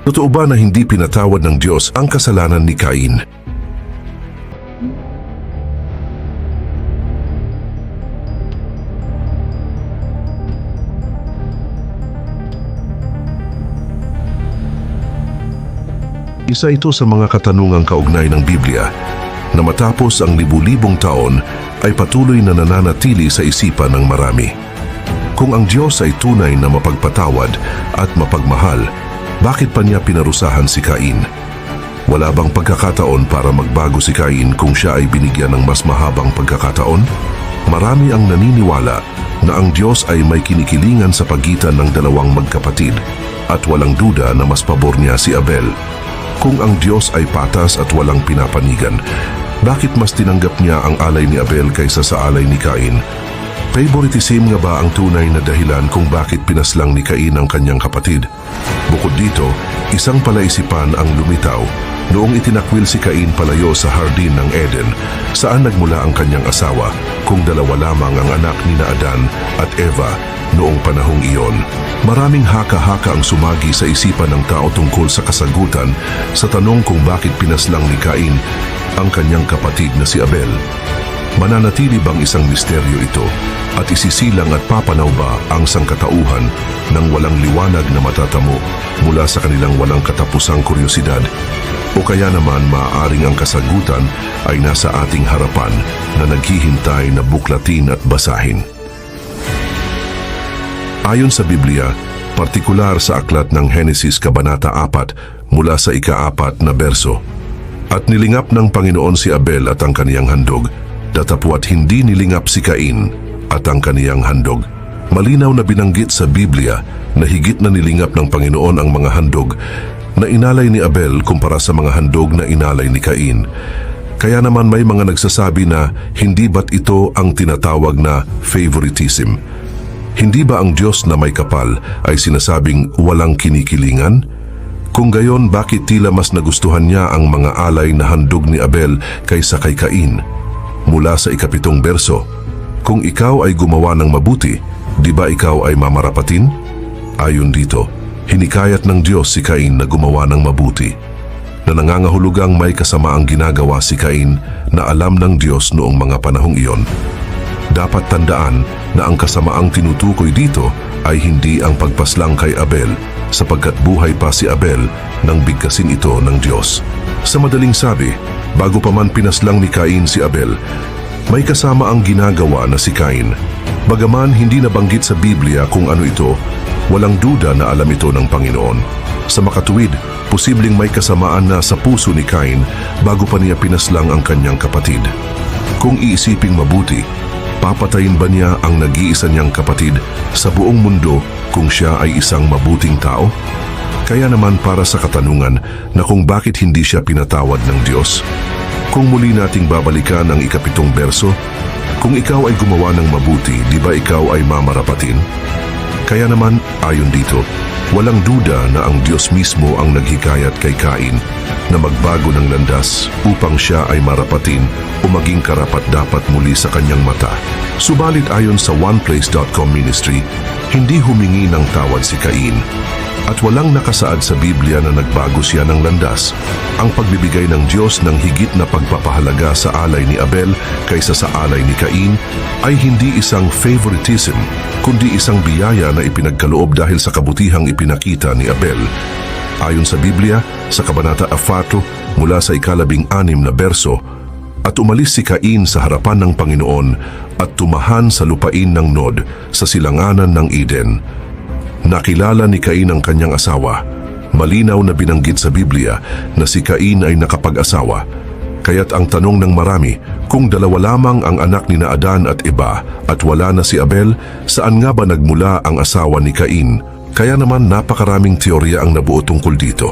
Totoo ba na hindi pinatawad ng Diyos ang kasalanan ni Cain? Isa ito sa mga katanungang kaugnay ng Biblia na matapos ang libu-libong taon ay patuloy na nananatili sa isipan ng marami. Kung ang Diyos ay tunay na mapagpatawad at mapagmahal, bakit pa niya pinarusahan si Cain? Wala bang pagkakataon para magbago si Cain kung siya ay binigyan ng mas mahabang pagkakataon? Marami ang naniniwala na ang Diyos ay may kinikilingan sa pagitan ng dalawang magkapatid at walang duda na mas pabor niya si Abel. Kung ang Diyos ay patas at walang pinapanigan, bakit mas tinanggap niya ang alay ni Abel kaysa sa alay ni Cain? Favoritism nga ba ang tunay na dahilan kung bakit pinaslang ni Cain ang kanyang kapatid? Bukod dito, isang palaisipan ang lumitaw noong itinakwil si Cain palayo sa hardin ng Eden, saan nagmula ang kanyang asawa kung dalawa lamang ang anak ni Adan at Eva noong panahong iyon. Maraming haka-haka ang sumagi sa isipan ng tao tungkol sa kasagutan sa tanong kung bakit pinaslang ni Cain ang kanyang kapatid na si Abel. Mananatili bang isang misteryo ito at isisilang at papanaw ba ang sangkatauhan ng walang liwanag na matatamo mula sa kanilang walang katapusang kuryosidad? O kaya naman maaaring ang kasagutan ay nasa ating harapan na naghihintay na buklatin at basahin? Ayon sa Biblia, partikular sa aklat ng Henesis Kabanata 4 mula sa ika-4 na berso, at nilingap ng Panginoon si Abel at ang kaniyang handog, datapwat hindi nilingap si Cain at ang kaniyang handog. Malinaw na binanggit sa Biblia na higit na nilingap ng Panginoon ang mga handog na inalay ni Abel kumpara sa mga handog na inalay ni Cain. Kaya naman may mga nagsasabi na hindi ba't ito ang tinatawag na favoritism? Hindi ba ang Diyos na may kapal ay sinasabing walang kinikilingan? Kung gayon, bakit tila mas nagustuhan niya ang mga alay na handog ni Abel kaysa kay Cain? Mula sa ika-7 berso, kung ikaw ay gumawa ng mabuti, di ba ikaw ay mamarapatin? Ayon dito, hinikayat ng Diyos si Cain na gumawa ng mabuti, na nangangahulugang may kasamaang ginagawa si Cain na alam ng Diyos noong mga panahong iyon. Dapat tandaan na ang kasamaang tinutukoy dito ay hindi ang pagpaslang kay Abel, sapagkat buhay pa si Abel nang bigkasin ito ng Diyos. Sa madaling sabi, bago pa man pinaslang ni Cain si Abel, may kasama ang ginagawa na si Cain. Bagaman hindi nabanggit sa Biblia kung ano ito, walang duda na alam ito ng Panginoon. Sa makatuwid, posibleng may kasamaan na sa puso ni Cain bago pa niya pinaslang ang kanyang kapatid. Kung iisiping mabuti, papatayin ba niya ang nag-iisa niyang kapatid sa buong mundo kung siya ay isang mabuting tao? Kaya naman para sa katanungan na kung bakit hindi siya pinatawad ng Diyos, kung muli nating babalikan ang ika-7 berso, kung ikaw ay gumawa ng mabuti, di ba ikaw ay mamarapatin? Kaya naman, ayon dito, walang duda na ang Diyos mismo ang naghikayat kay Cain na magbago ng landas upang siya ay marapatin o maging karapat-dapat muli sa kanyang mata. Subalit ayon sa OnePlace.com Ministry, hindi humingi ng tawad si Cain at walang nakasaad sa Biblia na nagbago siya ng landas. Ang pagbibigay ng Diyos ng higit na pagpapahalaga sa alay ni Abel kaysa sa alay ni Cain ay hindi isang favoritism, kundi isang biyaya na ipinagkaloob dahil sa kabutihang ipinakita ni Abel. Ayon sa Biblia, sa Kabanata 4 mula sa ika-6 na berso, at umalis si Cain sa harapan ng Panginoon at tumahan sa lupain ng Nod sa silanganan ng Eden. Nakilala ni Cain ang kanyang asawa. Malinaw na binanggit sa Biblia na si Cain ay nakapag-asawa. Kaya't ang tanong ng marami, kung dalawa lamang ang anak ni Adan at Eva at wala na si Abel, saan nga ba nagmula ang asawa ni Cain? Kaya naman napakaraming teorya ang nabuo tungkol dito.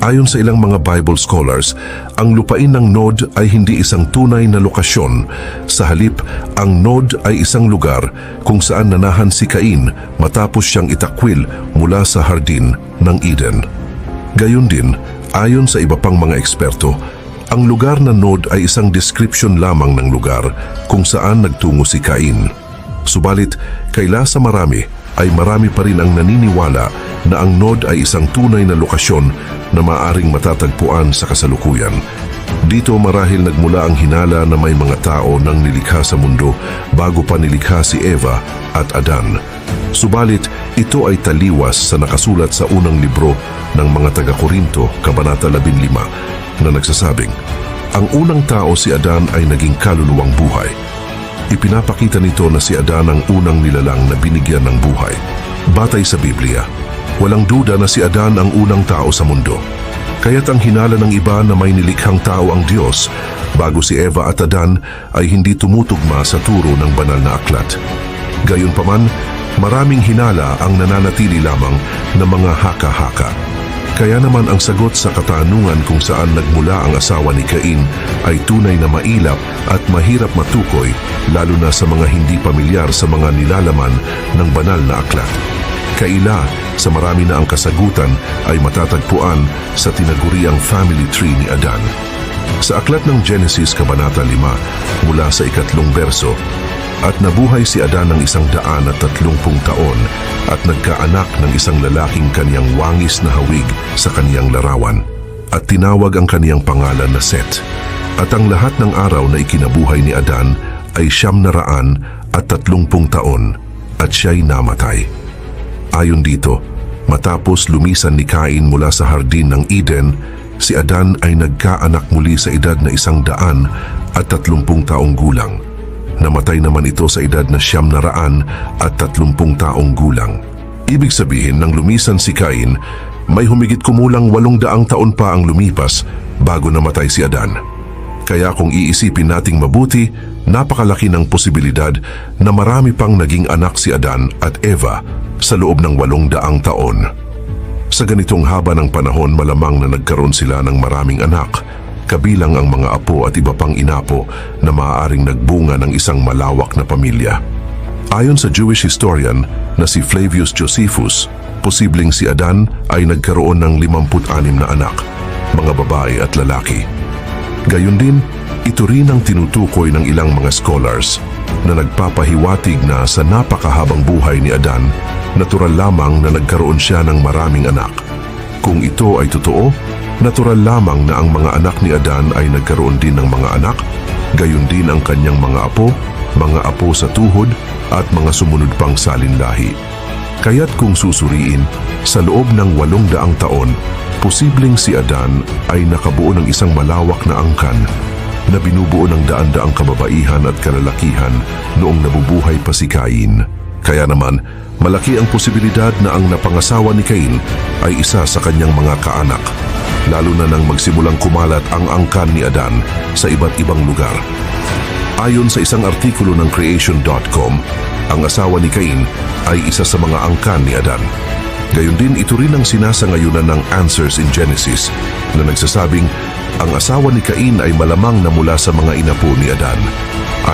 Ayon sa ilang mga Bible scholars, ang lupain ng Nod ay hindi isang tunay na lokasyon. Sa halip, ang Nod ay isang lugar kung saan nanahan si Cain matapos siyang itakwil mula sa hardin ng Eden. Gayon din, ayon sa iba pang mga eksperto, ang lugar na Nod ay isang description lamang ng lugar kung saan nagtungo si Cain. Subalit, kaila sa marami, ay marami pa rin ang naniniwala na ang Nod ay isang tunay na lokasyon na maaring matatagpuan sa kasalukuyan. Dito marahil nagmula ang hinala na may mga tao nang nilikha sa mundo bago pa nilikha si Eva at Adan. Subalit, ito ay taliwas sa nakasulat sa unang libro ng mga taga-Korinto, Kabanata 15, na nagsasabing, ang unang tao si Adan ay naging kaluluwang buhay. Ipinapakita nito na si Adan ang unang nilalang na binigyan ng buhay. Batay sa Biblia, walang duda na si Adan ang unang tao sa mundo. Kaya't ang hinala ng iba na may nilikhang tao ang Diyos bago si Eva at Adan ay hindi tumutugma sa turo ng banal na aklat. Gayunpaman, maraming hinala ang nananatili lamang na mga haka-haka. Kaya naman ang sagot sa katanungan kung saan nagmula ang asawa ni Cain ay tunay na mailap at mahirap matukoy, lalo na sa mga hindi pamilyar sa mga nilalaman ng banal na aklat. Kaila, sa marami na ang kasagutan ay matatagpuan sa tinaguriang family tree ni Adan. Sa aklat ng Genesis Kabanata 5 mula sa 3 berso, at nabuhay si Adan ng 130 taon at nagkaanak ng isang lalaking kaniyang wangis na hawig sa kaniyang larawan, at tinawag ang kaniyang pangalan na Set. At ang lahat ng araw na ikinabuhay ni Adan ay 930 taon at siya'y namatay. Ayon dito, matapos lumisan ni Cain mula sa hardin ng Eden, si Adan ay nagkaanak muli sa edad na 130 taong gulang. Namatay naman ito sa edad na 930 taong gulang. Ibig sabihin, nang lumisan si Cain, may humigit kumulang 800 taon pa ang lumipas bago namatay si Adan. Kaya kung iisipin nating mabuti, napakalaki ng posibilidad na marami pang naging anak si Adan at Eva sa loob ng 800 taon. Sa ganitong haba ng panahon, malamang na nagkaroon sila ng maraming anak, kabilang ang mga apo at iba pang inapo na maaaring nagbunga ng isang malawak na pamilya. Ayon sa Jewish historian na si Flavius Josephus, posibleng si Adan ay nagkaroon ng 56 na anak, mga babae at lalaki. Gayon din, ito rin ang tinutukoy ng ilang mga scholars na nagpapahiwatig na sa napakahabang buhay ni Adan, natural lamang na nagkaroon siya ng maraming anak. Kung ito ay totoo, natural lamang na ang mga anak ni Adan ay nagkaroon din ng mga anak, gayon din ang kanyang mga apo sa tuhod at mga sumunod pang salinlahi. Kaya't kung susuriin, sa loob ng 800 taon, posibleng si Adan ay nakabuo ng isang malawak na angkan na binubuo ng daan-daang kababaihan at kalalakihan noong nabubuhay pa si Cain. Kaya naman, malaki ang posibilidad na ang napangasawa ni Cain ay isa sa kanyang mga kaanak, lalo na nang magsimulang kumalat ang angkan ni Adan sa iba't ibang lugar. Ayon sa isang artikulo ng Creation.com, ang asawa ni Cain ay isa sa mga angkan ni Adan. Gayon din, ito rin ang sinasangayunan ng Answers in Genesis na nagsasabing ang asawa ni Cain ay malamang na mula sa mga inapo ni Adan.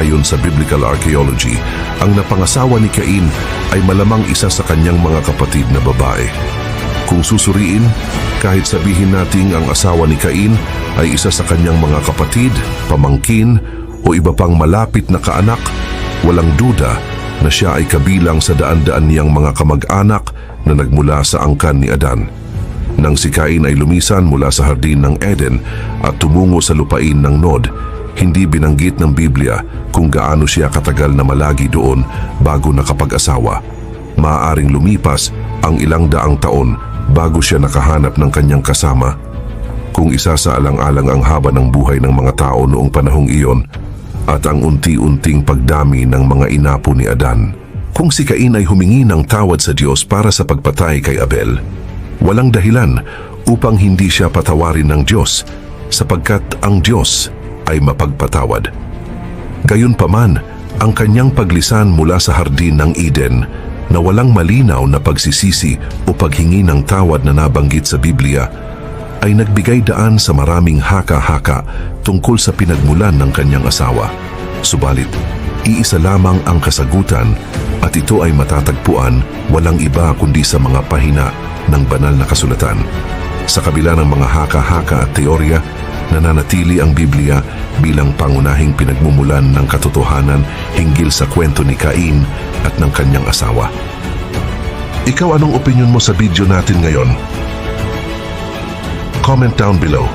Ayon sa Biblical Archaeology, ang napangasawa ni Cain ay malamang isa sa kanyang mga kapatid na babae. Kung susuriin, kahit sabihin nating ang asawa ni Cain ay isa sa kanyang mga kapatid, pamangkin o iba pang malapit na kaanak, walang duda na siya ay kabilang sa daan-daan niyang mga kamag-anak na nagmula sa angkan ni Adan. Nang si Cain ay lumisan mula sa hardin ng Eden at tumungo sa lupain ng Nod, hindi binanggit ng Biblia kung gaano siya katagal na malagi doon bago nakapag-asawa. Maaaring lumipas ang ilang daang taon bago siya nakahanap ng kanyang kasama. Kung isa sa alang-alang ang haba ng buhay ng mga tao noong panahong iyon at ang unti-unting pagdami ng mga inapo ni Adan. Kung si Cain ay humingi ng tawad sa Diyos para sa pagpatay kay Abel, walang dahilan upang hindi siya patawarin ng Diyos sapagkat ang Diyos ay mapagpatawad. Gayunpaman, ang kanyang paglisan mula sa hardin ng Eden na walang malinaw na pagsisisi o paghingi ng tawad na nabanggit sa Biblia ay nagbigay daan sa maraming haka-haka tungkol sa pinagmulan ng kanyang asawa. Subalit, iisa lamang ang kasagutan at ito ay matatagpuan walang iba kundi sa mga pahina ng banal na kasulatan. Sa kabila ng mga haka-haka at teorya, nananatili ang Biblia bilang pangunahing pinagmumulan ng katotohanan hinggil sa kwento ni Cain at ng kanyang asawa. Ikaw, anong opinion mo sa video natin ngayon? Comment down below.